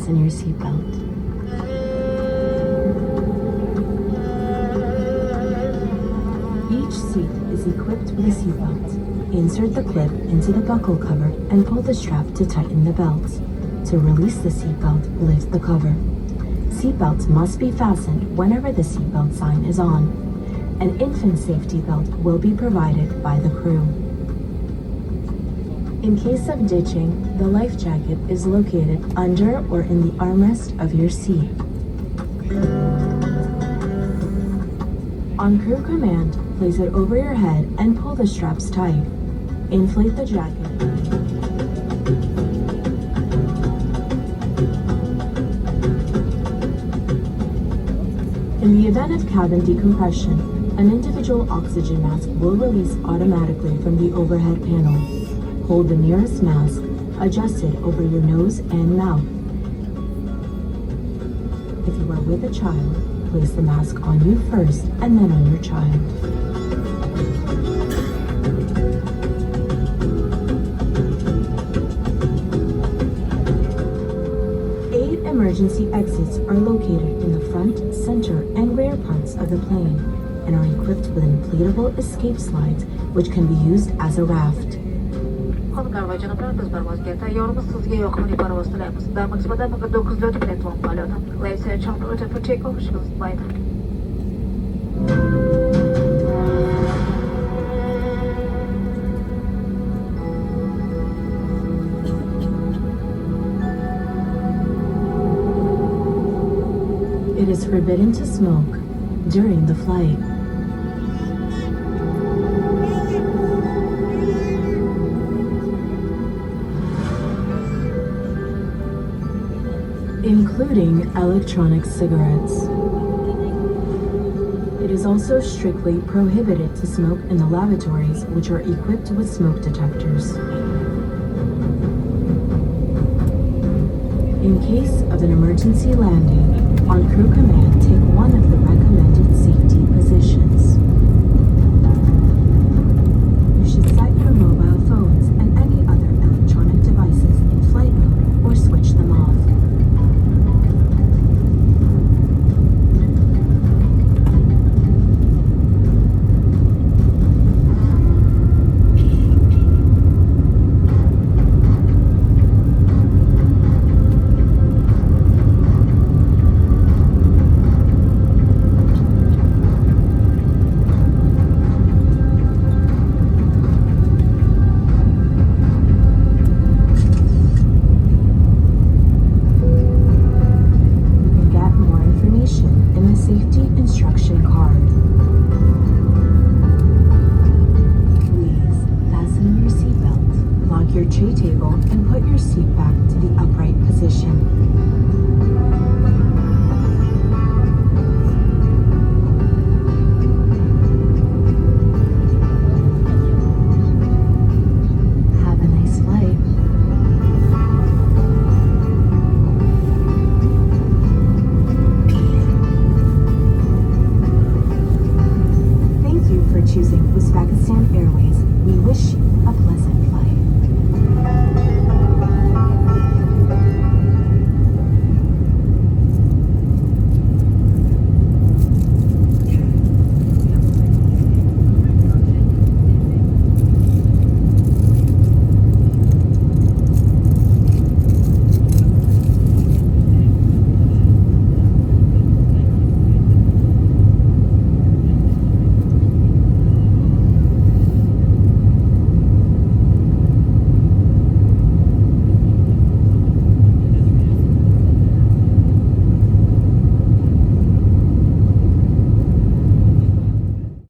fasten your seatbelt. Each seat is equipped with a seatbelt. Insert the clip into the buckle cover and pull the strap to tighten the belt. To release the seatbelt, lift the cover. Seatbelts must be fastened whenever the seatbelt sign is on. An infant safety belt will be provided by the crew. In case of ditching, the life jacket is located under or in the armrest of your seat. On crew command, place it over your head and pull the straps tight. Inflate the jacket. In the event of cabin decompression, an individual oxygen mask will release automatically from the overhead panel. Hold the nearest mask adjusted over your nose and mouth. If you are with a child, place the mask on you first and then on your child. Eight emergency exits are located in the front, center, and rear parts of the plane and are equipped with inflatable escape slides which can be used as a raft. Xonimlar va janoblar, biz parvozga tayyormiz. Sizga yoqimli parvoz tilaymiz. Darmaqsibada 9 platform faoliyati. Ladies and gentlemen, ready for takeoff. Ishimiz bayda. It is forbidden to smoke during the flight. Including electronic cigarettes. It is also strictly prohibited to smoke in the lavatories, which are equipped with smoke detectors. In case of an emergency landing, on crew command, take one of the recommended safety positions. You should set your mobile phones and any other electronic devices in flight mode or switch them off. Safety instruction card. Please fasten your seatbelt, lock your tray table, and put your seat back to the upright position. Have a nice flight. Choosing Uzbekistan Airways. We wish you a pleasant